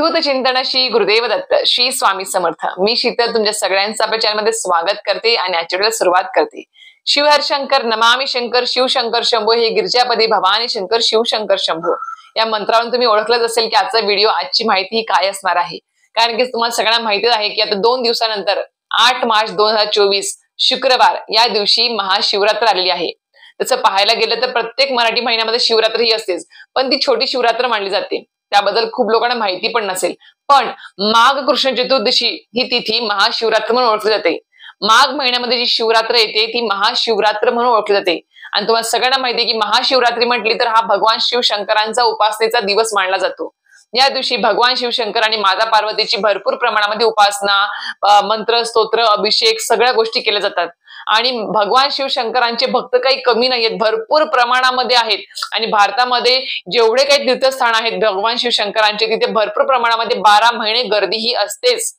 अवधूत चिंतन श्री गुरुदेव दत्त श्री स्वामी समर्थ। मी शीतल तुमच्या सगळ्यांचं आपल्या चॅनलमध्ये स्वागत करते आणि आजच्या व्हिडिओला सुरुवात करते। शिवहर शंकर नमामि शंकर शिवशंकर शंभो हे गिरिजापदी भवानी शंकर शिवशंकर शंभो या मंत्रावरून तुम्ही ओळखलंच असेल की आजचा व्हिडिओ आजची माहिती काय असणार आहे। कारण की तुम्हाला सगळ्यांना माहिती आहे की आता 2 दिवसानंतर 8 मार्च 2024 शुक्रवार या दिवशी महाशिवरात्र आलेली आहे। तसं पाहायला गेलं तर प्रत्येक मराठी महिन्यामध्ये शिवरात्र ही असतेच, पण ती छोटी शिवरात्र मानली जाते। त्याबद्दल खूप लोकांना माहिती पण नसेल, पण माघ कृष्ण चतुर्दशी ही तिथी महाशिवरात्र म्हणून ओळखली जाते। माघ महिन्यामध्ये जी शिवरात्र येते ती महाशिवरात्र म्हणून ओळखली जाते। आणि तुम्हाला सगळ्यांना माहिती आहे की महाशिवरात्री म्हटली तर हा भगवान शिवशंकरांचा उपासनेचा दिवस मानला जातो। या दिवशी भगवान शिवशंकर आणि माता पार्वतीची भरपूर प्रमाणामध्ये उपासना, मंत्र, स्तोत्र, अभिषेक सगळ्या गोष्टी केल्या जातात। आणि भगवान शिवशंकरांचे भक्त काही कमी नाहीयेत, भरपूर प्रमाणामध्ये आहेत। आणि भारतामध्ये जेवढे काही तीर्थस्थान आहेत भगवान शिवशंकरांचे तिथे भरपूर प्रमाणामध्ये 12 महिने गर्दी ही असतेच।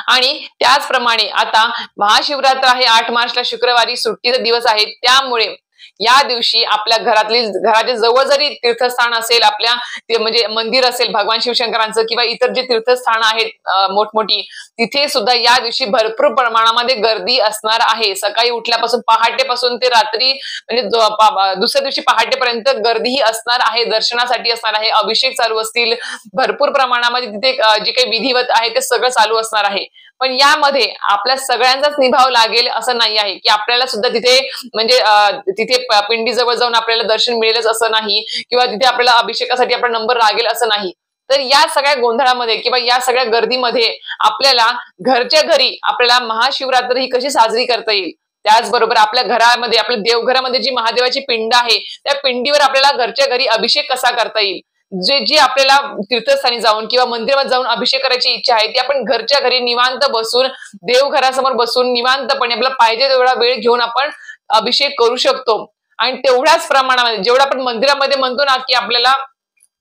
आणि त्याचप्रमाणे आता महाशिवरात्र आहे 8 मार्चला शुक्रवारी सुट्टीचा दिवस आहे। त्यामुळे या दिवशी आपल्या घराच्या जवळ जरी तीर्थस्थान असेल, आपल्या म्हणजे मंदिर असेल भगवान शिवशंकरांचं किंवा इतर जे तीर्थस्थान आहेत मोठमोठी, तिथे सुद्धा या दिवशी भरपूर प्रमाणामध्ये गर्दी असणार आहे। सकाळी उठल्यापासून पहाटेपासून ते रात्री म्हणजे दुसऱ्या दिवशी पहाटेपर्यंत गर्दी ही असणार आहे, दर्शनासाठी असणार आहे। अभिषेक चालू असतील, भरपूर प्रमाणामध्ये तिथे जे काही विधिवत आहे ते सगळं चालू असणार आहे। पण यामध्ये आपल्या सगळ्यांचाच निभाव लागेल असं नाही आहे की आपल्याला सुद्धा तिथे म्हणजे तिथे पिंडी जवळ जाऊन आपल्याला दर्शन मिळेलच असं नाही, किंवा तिथे आपल्याला अभिषेकासाठी आपला नंबर लागेल असं नाही। तर या सगळ्या गोंधळामध्ये किंवा या सगळ्या गर्दीमध्ये आपल्याला घरच्या घरी आपल्याला महाशिवरात्र ही कशी साजरी करता येईल, त्याचबरोबर आपल्या घरामध्ये आपल्या देवघरामध्ये जी महादेवाची पिंड आहे त्या पिंडीवर आपल्याला घरच्या घरी अभिषेक कसा करता येईल, जी आपल्याला तीर्थस्थानी जाऊन किंवा मंदिरात जाऊन अभिषेक करायची इच्छा आहे ती आपण घरच्या घरी निवांत बसून देवघरासमोर बसून निवांतपणे आपल्याला पाहिजे तेवढा वेळ घेऊन आपण अभिषेक करू शकतो। आणि तेवढ्याच प्रमाणामध्ये जेवढं आपण मंदिरामध्ये म्हणतो ना की आपल्याला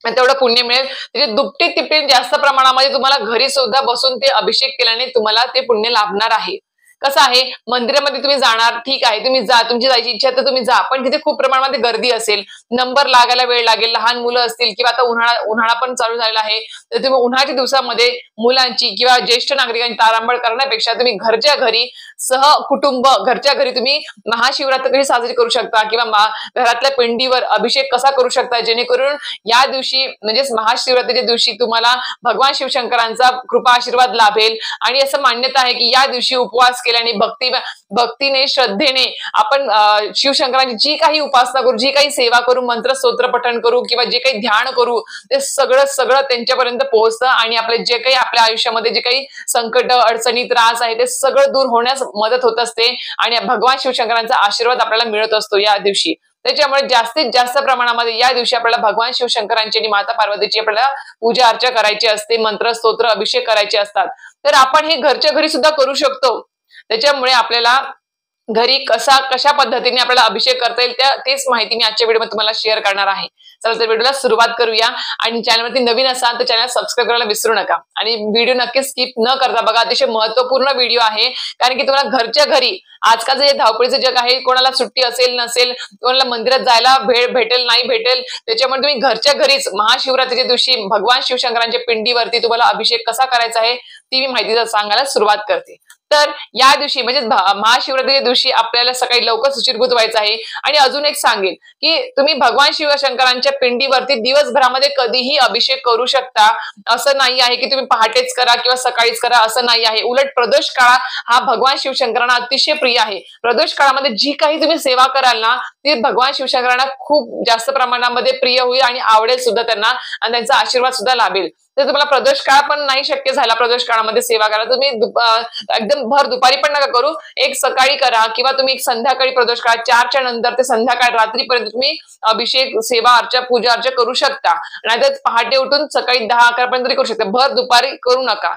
तेवढं पुण्य मिळेल, त्याचे दुप्पटी तिप्पटी जास्त प्रमाणामध्ये तुम्हाला घरी सुद्धा बसून ते अभिषेक केल्याने तुम्हाला ते पुण्य लाभणार आहे। कसं आहे, मंदिरामध्ये तुम्ही जाणार, ठीक आहे, तुम्ही जा, तुमची जायची इच्छा तर तुम्ही जा, पण तिथे खूप प्रमाणामध्ये गर्दी असेल, नंबर लागायला वेळ लागेल, लहान मुलं असतील किंवा आता उन्हाळा पण चालू झालेला आहे, तर तुम्ही उन्हाळ्याच्या दिवसामध्ये मुलांची किंवा ज्येष्ठ नागरिकांची तारांबळ करण्यापेक्षा तुम्ही घरच्या घरी सहकुटुंब घरच्या घरी तुम्ही महाशिवरात्र कशी साजरी करू शकता किंवा घरातल्या पिंडीवर अभिषेक कसा करू शकता, जेणेकरून या दिवशी म्हणजेच महाशिवरात्रीच्या दिवशी तुम्हाला भगवान शिवशंकरांचा कृपा आशीर्वाद लाभेल। आणि असं मान्यता आहे की या दिवशी उपवास केल्याने भक्तीने श्रद्धेने आपण शिवशंकरांची जी काही उपासना करू, जी काही सेवा करू, मंत्र स्तोत्र पठण करू किंवा जे काही ध्यान करू ते सगळं त्यांच्यापर्यंत पोहोचतं आणि आपले जे काही आपल्या आयुष्यामध्ये जे काही संकट, अडचणी, त्रास आहे ते सगळं दूर होण्यास मदत होत असते आणि भगवान शिवशंकरांचा आशीर्वाद आपल्याला मिळत असतो या दिवशी। त्याच्यामुळे जास्तीत जास्त प्रमाणामध्ये या दिवशी आपल्याला भगवान शिवशंकरांची आणि माता पार्वतीची आपल्याला पूजा अर्चा करायची असते, मंत्र स्तोत्र अभिषेक करायचे असतात। तर आपण हे घरच्या घरी सुद्धा करू शकतो। त्याच्यामुळे आपल्याला घरी कशा पद्धतीने आपल्याला अभिषेक करता येईल तेच माहिती मी आजच्या व्हिडिओमध्ये तुम्हाला शेअर करणार आहे। चला तर व्हिडिओला सुरुवात करूया। आणि चॅनलवरती नवीन असाल तर चॅनल सबस्क्राईब करायला विसरू नका आणि व्हिडिओ नक्की स्किप न करता बघा, अतिशय महत्त्वपूर्ण व्हिडिओ आहे। कारण की तुम्हाला घरच्या घरी आजकालचं जे धावपळीचं जग आहे, कोणाला सुट्टी असेल नसेल, कोणाला मंदिरात जायला वेळ भेटेल नाही भेटेल, त्याच्यामुळे तुम्ही घरच्या घरीच महाशिवरात्रीच्या दिवशी भगवान शिवशंकरांच्या पिंडीवरती तुम्हाला अभिषेक कसा करायचा आहे ती मी माहिती सांगायला सुरुवात करते। तर या दिवशी म्हणजे महाशिवरात्रीच्या दिवशी आपल्याला सकाळी लवकर शुचिर्भूत व्हायचं आहे। आणि अजून एक सांगेन की तुम्ही भगवान शिवशंकरांच्या पिंडीवरती दिवसभरामध्ये कधीही अभिषेक करू शकता, असं नाही आहे की तुम्ही पहाटेच करा किंवा सकाळीच करा असं नाही आहे। उलट प्रदोष काळ हा भगवान शिवशंकरांना अतिशय प्रिय आहे। प्रदोष काळामध्ये जी काही तुम्ही सेवा कराल ना ती भगवान शिवशंकरांना खूप जास्त प्रमाणामध्ये प्रिय होईल आणि आवडेल सुद्धा त्यांना, आणि त्यांचा आशीर्वाद सुद्धा लाभेल। तर तुम्हाला प्रदोष काळ पण नाही शक्य झाला प्रदोष काळामध्ये सेवा करा, तुम्ही एकदम भर दुपारी पण नका करू, एक सकाळी करा किंवा तुम्ही एक संध्याकाळी प्रदोष काळ 4च्या नंतर ते संध्याकाळ रात्रीपर्यंत तुम्ही अभिषेक सेवा अर्चा पूजा अर्चा करू शकता। नाहीतर पहाटे उठून सकाळी 10-11 पर्यंत करू शकता, भर दुपारी करू नका।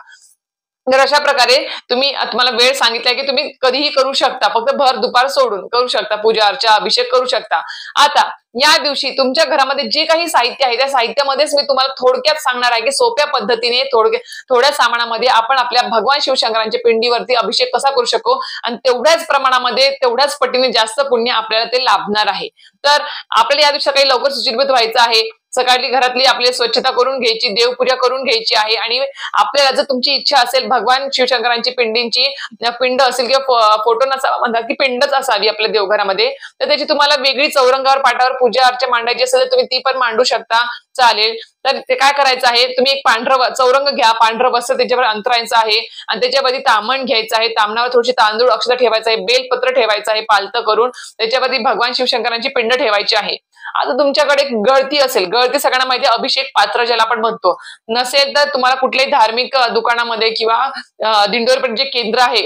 तर अशा प्रकारे तुम्ही तुम्हाला वेळ सांगितलाय की तुम्ही कधीही करू शकता, फक्त भर दुपार सोडून करू शकता, पूजा अर्चा अभिषेक करू शकता। आता या दिवशी तुमच्या घरामध्ये जे काही साहित्य आहे त्या साहित्यामध्येच मी तुम्हाला थोडक्यात सांगणार आहे की सोप्या पद्धतीने थोड्या सामानामध्ये आपण आपल्या भगवान शिवशंकरांच्या पिंडीवरती अभिषेक कसा करू शकतो आणि तेवढ्याच प्रमाणामध्ये तेवढ्याच पटीने जास्त पुण्य आपल्याला ते लाभणार आहे। तर आपल्याला या दिवशी काही लवकर शुचिर्भूत व्हायचं आहे। सकाळी घरातली आपली स्वच्छता करून घ्यायची, देवपूजा करून घ्यायची आहे आणि आपल्याला जर तुमची इच्छा असेल भगवान शिवशंकरांची पिंडींची पिंड असेल किंवा फोटो नसावा म्हणतात की पिंडच असावी आपल्या देवघरामध्ये, तर त्याची तुम्हाला वेगळी चौरंगावर पाटावर पूजा अर्चा मांडायची असेल तर तुम्ही ती पण मांडू शकता, चालेल. तर ते काय करायचं आहे, तुम्ही एक पांढरं चौरंग घ्या, पांढरं वस्त्र त्याच्यावर अंतरायचं आहे आणि त्याच्यावरती तामण घ्यायचं आहे, तामणावर थोडीशी तांदूळ अक्षता ठेवायचं आहे, बेलपत्र ठेवायचं आहे पालतं करून, त्याच्यावरती भगवान शिवशंकरांची पिंड ठेवायची आहे. आता तुमच्याकडे गळती असेल, गळती सगळ्यांना माहिती आहे अभिषेक पात्र ज्याला आपण म्हणतो, नसेल तर तुम्हाला कुठल्याही धार्मिक दुकानामध्ये किंवा दिंडोरी जे केंद्र आहे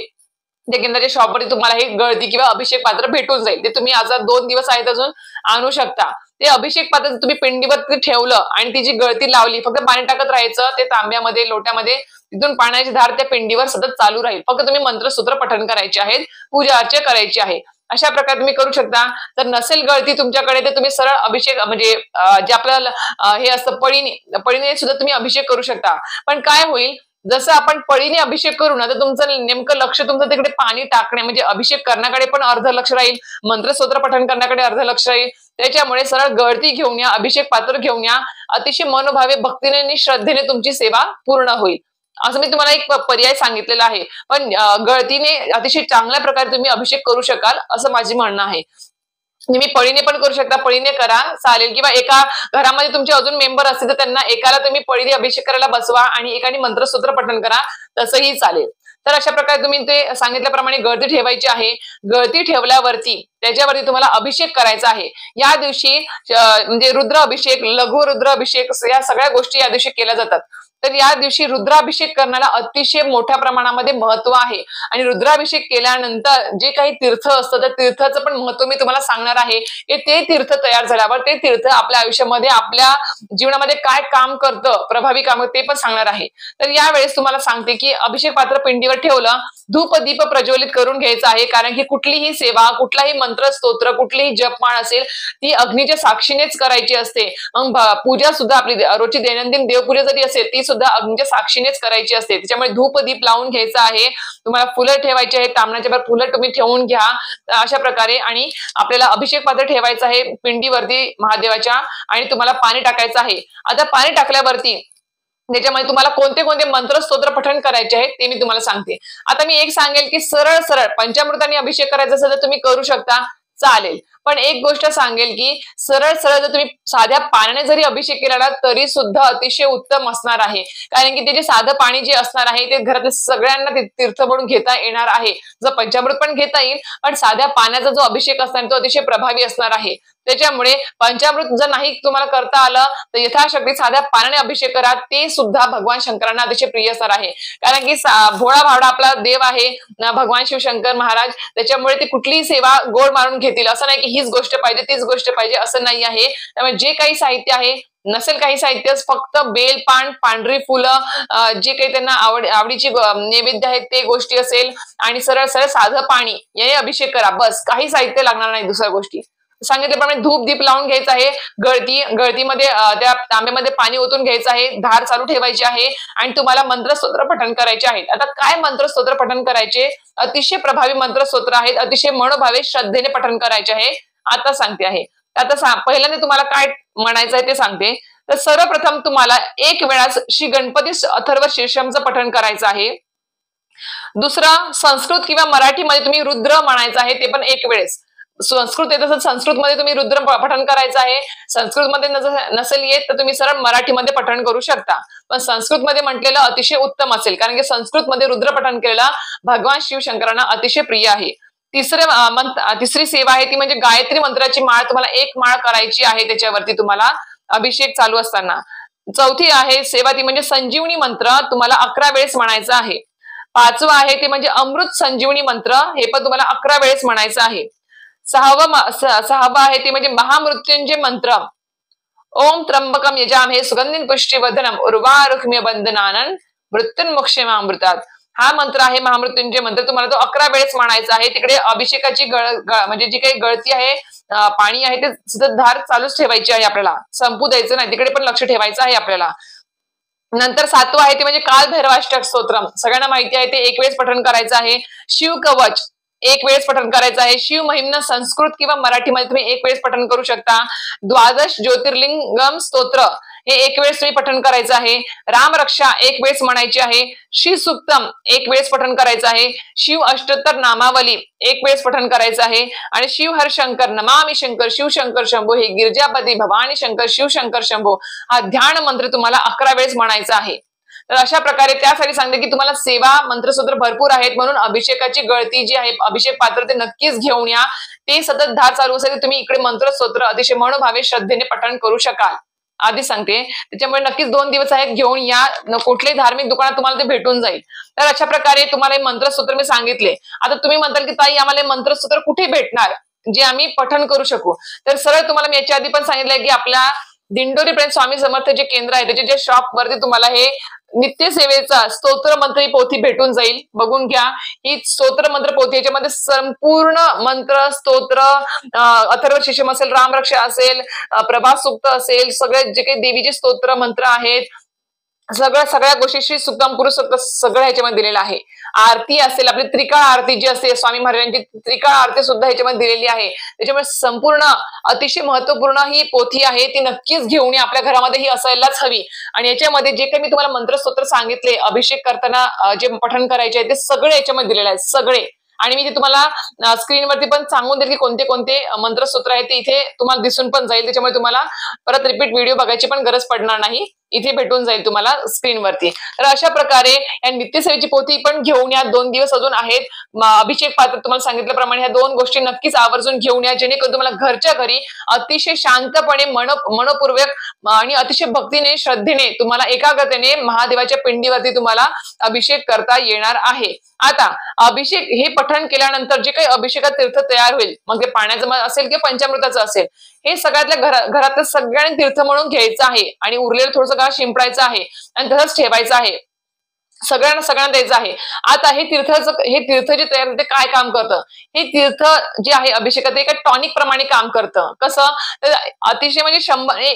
त्या केंद्राच्या शॉपवरती तुम्हाला हे गळती किंवा अभिषेक पात्र भेटून जाईल. ते तुम्ही आज 2 दिवस आहेत अजून आणू शकता. ते अभिषेक पात्र तुम्ही पिंडीवरती ठेवलं आणि ती जी गळती लावली, फक्त पाणी टाकत राहायचं ते तांब्यामध्ये लोट्यामध्ये, तिथून पाण्याची धार त्या पिंडीवर सतत चालू राहील. फक्त तुम्ही मंत्रसूत्र पठण करायचे आहेत, पूजा अर्चा करायची आहे. अशा प्रकारे तुम्ही करू शकता. तर नसेल गळती तुमच्याकडे तर तुम्ही सरळ अभिषेक म्हणजे जे आपल्याला हे असतं पळीने सुद्धा तुम्ही अभिषेक करू शकता. पण काय होईल, जसं आपण पळीने अभिषेक करू ना तर तुमचं नेमकं लक्ष तुमचं तिकडे पाणी टाकणे म्हणजे अभिषेक करण्याकडे पण अर्ध लक्ष राहील, मंत्रस्तोत्र पठण करण्याकडे अर्ध लक्ष राहील. त्याच्यामुळे सरळ गळती घेऊन या, अभिषेक पात्र घेऊन या, अतिशय मनोभावे भक्तीने आणि श्रद्धेने तुमची सेवा पूर्ण होईल. असं मी तुम्हाला एक पर्याय सांगितलेला आहे. पण गळतीने अतिशय चांगल्या प्रकारे तुम्ही अभिषेक करू शकाल असं माझे म्हणणं आहे. तुम्ही पळीने पण करू शकता, पळीने करा चालेल, किंवा एका घरामध्ये तुमचे अजून मेंबर असतील तर त्यांना एकाला तुम्ही पळीने अभिषेक करायला बसवा आणि एकाने मंत्रसूत्र पठण करा, तसंही चालेल. तर अशा प्रकारे तुम्ही ते सांगितल्याप्रमाणे गळती ठेवायची आहे. गळती ठेवल्यावरती त्याच्यावरती तुम्हाला अभिषेक करायचा आहे. या दिवशी म्हणजे रुद्र अभिषेक, लघु रुद्र अभिषेक या सगळ्या गोष्टी या दिवशी केल्या जातात. तर या दिवशी रुद्राभिषेक करण्याला अतिशय मोठ्या प्रमाणामध्ये महत्व आहे आणि रुद्राभिषेक केल्यानंतर जे काही तीर्थ असतं त्या तीर्थाचं पण महत्व मी तुम्हाला सांगणार आहे की ते तीर्थ तयार झाल्यावर ते तीर्थ आपल्या आयुष्यामध्ये आपल्या जीवनामध्ये काय काम करतं, प्रभावी काम ते पण सांगणार आहे. तर यावेळेस तुम्हाला सांगते की अभिषेक पात्र पिंडीवर ठेवलं, धूप दीप प्रज्वलित करून घ्यायचं आहे, कारण की कुठलीही सेवा, कुठलाही मंत्र स्तोत्र, कुठलीही जपमाळ असेल ती अग्नीच्या साक्षीनेच करायची असते. मग पूजा सुद्धा आपली रोजची दैनंदिन देवपूजा जरी असेल ती सुद्धा अग्नीच्या साक्षीनेच करायची असते. त्याच्यामुळे धूप दीप लावून घ्यायचं आहे. तुम्हाला फुलं ठेवायची आहेत, तांबण्याच्या वर फुलं तुम्ही ठेवून घ्या अशा प्रकारे. आणि आपल्याला अभिषेक पात्र ठेवायचं आहे पिंडीवरती महादेवाच्या आणि तुम्हाला पाणी टाकायचं आहे. आता पाणी टाकल्यावरती त्याच्यामध्ये तुम्हाला कोणते कोणते मंत्र स्तोत्र पठण करायचे आहेत ते मी तुम्हाला सांगते. आता मी एक सांगेल की सरळ सरळ पंचामृताने अभिषेक करायचा असेल तर तुम्ही करू शकता, चालेल. पण एक गोष्ट सांगेल की सरळ सरळ जर तुम्ही साध्या पाण्याने जरी अभिषेक केला ना तरी सुद्धा अतिशय उत्तम असणार आहे, कारण की ते जे साधं पाणी जे असणार आहे ते घरातल्या सगळ्यांना तीर्थ म्हणून घेता येणार आहे. जर पंचामृत पण घेता येईल, पण साध्या पाण्याचा जो अभिषेक असणार तो अतिशय प्रभावी असणार आहे. त्याच्यामुळे पंचामृत जर नाही तुम्हाला करता आलं तर यथाशक्ती साध्या पाण्याने अभिषेक करा, ते सुद्धा भगवान शंकरांना अतिशय प्रिय असणार आहे. कारण की भोळा भावडा आपला देव आहे भगवान शिवशंकर महाराज, त्याच्यामुळे ते कुठलीही सेवा गोड मारून घेतील. असं नाही की हीच गोष्ट पाहिजे तीच गोष्ट पाहिजे असं नाही आहे. त्यामुळे जे काही साहित्य आहे, नसेल काही साहित्य, फक्त बेल पान, पांढरी फुलं, जे काही त्यांना आवडीची नैवेद्य आहेत ते गोष्टी असेल आणि सरळ सरळ साधं पाणी याने अभिषेक करा, बस. काही साहित्य लागणार नाही. दुसऱ्या गोष्टी सांगितल्याप्रमाणे धूप दीप लावून घ्यायचं आहे. गळतीमध्ये त्या तांब्यामध्ये पाणी ओतून घ्यायचं आहे, धार चालू ठेवायची आहे आणि तुम्हाला मंत्रस्तोत्र पठण करायचे आहेत. आता काय मंत्रस्तोत्र पठण करायचे? अतिशय प्रभावी मंत्रस्तोत्र आहेत, अतिशय मनोभावे श्रद्धेने पठण करायचे आहे. आता सांगते आहे. आता पहिल्यांदा तुम्हाला काय म्हणायचं आहे ते सांगते. तर सर्वप्रथम तुम्हाला एक वेळाच श्री गणपती अथर्व शीर्षमचं पठण करायचं आहे. दुसरा संस्कृत किंवा मराठीमध्ये तुम्ही रुद्र म्हणायचं आहे, ते पण एक वेळेस. संस्कृत येत असेल संस्कृत मध्ये तुम्ही रुद्र पठण करायचं आहे. संस्कृत मध्ये नसेल येत तर तुम्ही सरळ मराठीमध्ये पठण करू शकता, पण संस्कृत मध्ये म्हटलेलं अतिशय उत्तम असेल, कारण की संस्कृत मध्ये रुद्र पठण केलेला भगवान शिवशंकरांना अतिशय प्रिय आहे. तिसरी सेवा आहे ती म्हणजे गायत्री मंत्राची माळ तुम्हाला एक माळ करायची आहे, त्याच्यावरती तुम्हाला अभिषेक चालू असताना. चौथी आहे सेवा ती म्हणजे संजीवनी मंत्र तुम्हाला 11 वेळेस म्हणायचं आहे. 5वं आहे ते म्हणजे अमृत संजीवनी मंत्र, हे पण तुम्हाला 11 वेळेस म्हणायचं आहे. 6वं आहे ते म्हणजे महामृत्युंजय मंत्र, ओम त्र्यंबकम यजामहे सुगंधिं पुष्टिवर्धनम उर्वारुक्मिय बंधनानं मृत्युन्मुक्षेमामृतात. हा मंत्र आहे महामृत्युंजय मंत्र, तुम्हाला तो 11 वेळेस म्हणायचा आहे. तिकडे अभिषेकाची म्हणजे जी काही गळती आहे, पाणी आहे ते सतत धार चालूच ठेवायची आहे, आपल्याला संपू द्यायचं नाही, तिकडे पण लक्ष ठेवायचं आहे आपल्याला. नंतर 7वं आहे ते म्हणजे काल भैरवाष्टक स्तोत्रम, सगळ्यांना माहिती आहे ते एक वेळेस पठण करायचं आहे. शिव कवच एक वेळेस पठण करायचं आहे. शिव महिमन संस्कृत किंवा मराठीमध्ये तुम्ही एक वेळेस पठण करू शकता. द्वादश ज्योतिर्लिंगम स्तोत्र हे एक वेळेस तुम्ही पठण करायचं आहे. रामरक्षा एक वेळेस म्हणायची आहे. श्री सुक्तम एक वेळेस पठण करायचं आहे. शिव अष्टोत्तर नामावली एक वेळेस पठण करायचं आहे. आणि शिव हर शंकर नमामि शंकर शिव शंकर शंभो हे गिरजापदी भवानी शंकर शिव शंकर शंभो हा ध्यान मंत्र तुम्हाला 11 वेळेस म्हणायचा आहे. तर अशा प्रकारे त्यासाठी सांगते की तुम्हाला सेवा मंत्रसूत्र भरपूर आहेत, म्हणून अभिषेकाची गळती जी आहे, अभिषेक पात्र ते नक्कीच घेऊन या. ते सतत धार चालू असेल तुम्ही इकडे मंत्रस्तोत्र अतिशय मनोभावे श्रद्धेने पठण करू शकाल. आधी सांगते, त्याच्यामुळे नक्कीच 2 दिवस आहेत, घेऊन या. कुठल्याही धार्मिक दुकानात तुम्हाला ते भेटून जाईल. तर अशा प्रकारे तुम्हाला हे मंत्रसूत्र मी सांगितले. आता तुम्ही म्हणताल की ताई आम्हाला मंत्रसूत्र कुठे भेटणार जे आम्ही पठण करू शकू? तर सरळ तुम्हाला मी याच्या आधी पण सांगितलंय की आपल्या दिंडोरी पर्यंत स्वामी समर्थ जे केंद्र आहे त्याचे जे शॉप वरती तुम्हाला हे नित्य सेवेचा स्तोत्र मंत्र ही पोथी भेटून जाईल. बघून घ्या. ही स्तोत्र मंत्र पोथी, याच्यामध्ये संपूर्ण मंत्र स्तोत्र, अथर्व शीर्षम असेल, रामरक्षा असेल, प्रभास सूक्त असेल, सगळे जे काही देवीचे स्तोत्र मंत्र आहेत, सगळ्या गोष्टी, श्री सुक्तम पुरुष सूक्त सगळं ह्याच्यामध्ये दिलेलं आहे. आरती असेल, आपली त्रिकाळ आरती जी असते स्वामी महाराजांची त्रिकाळ आरती सुद्धा ह्याच्यामध्ये दिलेली आहे. त्याच्यामुळे संपूर्ण अतिशय महत्वपूर्ण ही पोथी आहे, ती नक्कीच घेऊन या. आपल्या घरामध्ये ही असायलाच हवी. आणि याच्यामध्ये जे काही मी तुम्हाला मंत्रस्तोत्र सांगितले अभिषेक करताना जे पठण करायचे आहे ते सगळे याच्यामध्ये दिलेले आहेत, सगळे. आणि मी ते तुम्हाला स्क्रीनवरती पण सांगून देईल की कोणते कोणते मंत्रसूत्र आहेत, ते इथे तुम्हाला दिसून पण जाईल. त्याच्यामुळे तुम्हाला परत रिपीट व्हिडिओ बघायची पण गरज पडणार नाही, इथे भेटून जाईल तुम्हाला स्क्रीनवरती. तर अशा प्रकारे या नित्यसेवेची पोथी पण घेऊन या. 2 दिवस अजून आहेत. अभिषेक पात्र तुम्हाला सांगितल्याप्रमाणे ह्या 2 गोष्टी नक्कीच आवर्जून घेऊन या, जेणेकरून तुम्हाला घरच्या घरी अतिशय शांतपणे मनपूर्वक आणि अतिशय भक्तीने श्रद्धेने तुम्हाला एकाग्रतेने महादेवाच्या पिंडीवरती तुम्हाला अभिषेक करता येणार आहे. आता अभिषेक हे पठण केल्यानंतर जे काही अभिषेकात तीर्थ तयार होईल, मग ते पाण्याचं असेल किंवा पंचामृताचं असेल, हे सगळ्यातल्या घरातलं सगळ्यांनी तीर्थ म्हणून घ्यायचं आहे आणि उरलेलं थोडंसं गाळ शिंपडायचं आहे आणि तसंच ठेवायचं आहे. सगळ्यांना द्यायचं आहे. आता हे तीर्थ जे तयार होते काय काम करतं? हे तीर्थ जे आहे अभिषेकात एका टॉनिक प्रमाणे काम करतं. कसं? तर अतिशय म्हणजे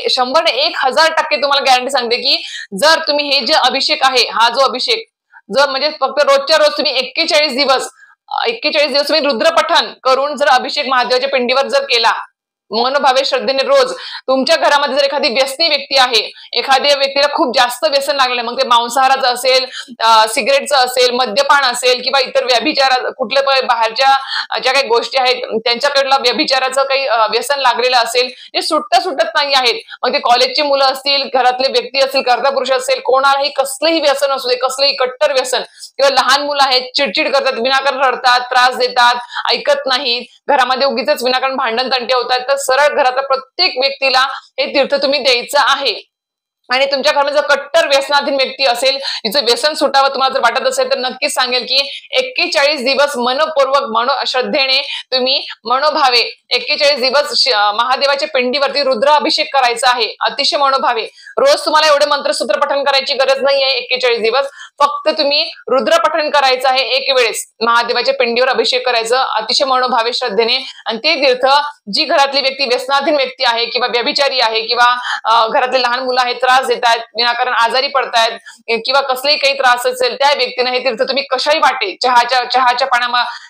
100 ने 1000% तुम्हाला गॅरंटी सांगते की जर तुम्ही हे जे अभिषेक आहे, हा जो अभिषेक जर म्हणजे फक्त रोजच्या रोज तुम्ही 41 दिवस तुम्ही रुद्रपठण करून जर अभिषेक महादेवाच्या पिंडीवर जर केला मनोभावे श्रद्धेने रोज, तुमच्या घरामध्ये जर एखादी व्यसनी व्यक्ती आहे, एखाद्या व्यक्तीला खूप जास्त व्यसन लागलं, मग ते मांसाहाराचं असेल, सिगरेटचं असेल, मद्यपान असेल किंवा इतर व्यभिचार कुठल्या बाहेरच्या ज्या काही गोष्टी आहेत त्यांच्याकडला व्यभिचाराचं काही व्यसन लागलेलं असेल, जे सुटत नाही आहेत, मग ते कॉलेजची मुलं असतील, घरातले व्यक्ती असतील, कर्ता पुरुष असेल, कोणालाही कसलंही व्यसन असू दे, कसलंही कट्टर व्यसन, किंवा लहान मुलं आहेत चिडचिड करतात, विनाकारण रडतात, त्रास देतात, ऐकत नाहीत, घरामध्ये उगीच विनाकारण भांडण तंटे होतात, तर सरळ घरातल्या प्रत्येक व्यक्तीला हे तीर्थ तुम्ही द्यायचं आहे. आणि तुमच्या घरामध्ये जर कट्टर व्यसनाधीन व्यक्ती असेल, जिचं व्यसन सुटावं तुम्हाला जर वाटत असेल, तर नक्कीच सांगेल की 41 दिवस मनपूर्वक श्रद्धेने तुम्ही मनोभावे 41 दिवस महादेवाच्या पिंडीवरती रुद्राभिषेक करायचा आहे. अतिशय मनोभावे. रोज तुम्हाला एवढे मंत्रसूत्र पठण करायची गरज नाही आहे. 41 दिवस फक्त तुम्ही रुद्र पठण करायचं आहे. एक वेळेस महादेवाच्या पिंडीवर अभिषेक करायचं अतिशय मनोभावे श्रद्धेने. आणि ते तीर्थ जी घरातली व्यक्ती व्यसनाधीन व्यक्ती आहे किंवा व्यभिचारी आहे किंवा घरातले लहान मुलं आहेत, त्रास देतात, विनाकारण आजारी पडतायत किंवा कसलेही काही त्रास असेल, त्या व्यक्तीने हे तीर्थ तुम्ही कशाही वाटे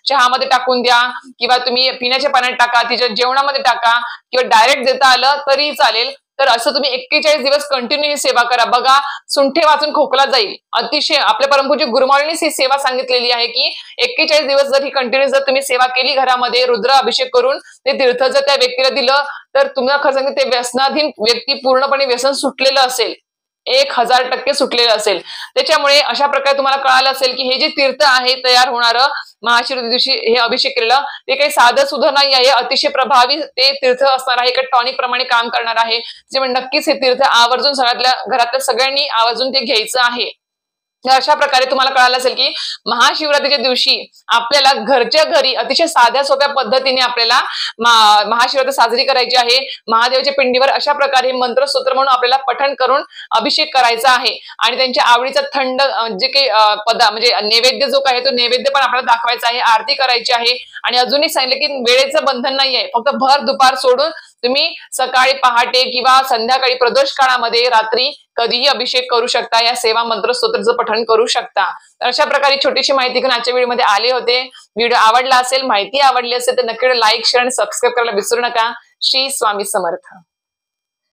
चहामध्ये टाकून द्या किंवा तुम्ही पिण्याच्या पाण्यात टाका, तिच्या जेवणामध्ये टाका किंवा डायरेक्ट देता आलं तरी चालेल. तर असं तुम्ही 41 दिवस कंटिन्यू ही सेवा करा. बघा, सुंठे वाचून खोकला जाईल. अतिशय आपल्या परमपूज्य गुरुमाऊलींनीच ही सेवा सांगितलेली आहे की 41 दिवस जर ही कंटिन्यू जर तुम्ही सेवा केली घरामध्ये रुद्र अभिषेक करून, ते तीर्थ जर त्या व्यक्तीला दिलं, तर तुम्हाला खरं सांगते ते व्यसनाधीन व्यक्ती पूर्णपणे व्यसन सुटलेलं असेल, 1000% सुटलेलं असेल. त्याच्यामुळे अशा प्रकारे तुम्हाला कळालं असेल की हे जे तीर्थ आहे तयार होणारं महाशिवरात्री दिवशी हे अभिषेक केलेलं, ते काही साधं सुद्धा नाही आहे. अतिशय प्रभावी ते तीर्थ असणार आहे, टॉनिक प्रमाणे काम करणार आहे. त्यामुळे नक्कीच हे तीर्थ आवर्जून घरातल्या सगळ्यांनी आवर्जून ते घ्यायचं आहे. अशा प्रकारे तुम्हाला कळालं असेल की महाशिवरात्रीच्या दिवशी आपल्याला घरच्या घरी अतिशय साध्या सोप्या पद्धतीने आपल्याला महाशिवरात्री साजरी करायची आहे. महादेवाच्या पिंडीवर अशा प्रकारे मंत्रस्तोत्र म्हणून आपल्याला पठण करून अभिषेक करायचा आहे. आणि त्यांच्या आवडीचा थंड जे काही म्हणजे नैवेद्य जो काय तो नैवेद्य पण आपल्याला दाखवायचा आहे, आरती करायची आहे. आणि अजूनही सांगितलं की वेळेचं बंधन नाही आहे, फक्त भर दुपार सोडून तुम्ही सकाळी पहाटे किंवा संध्याकाळी प्रदोष काळामध्ये रात्री कधीही अभिषेक करू शकता, या सेवा मंत्र स्तोत्राचं पठण करू शकता. तर अशा प्रकारे छोटीशी माहिती घेऊन आजच्या व्हिडिओमध्ये आले होते. व्हिडिओ आवडला असेल, माहिती आवडली असेल तर नक्की लाईक, शेअर आणि सबस्क्राईब करायला विसरू नका. श्री स्वामी समर्थ.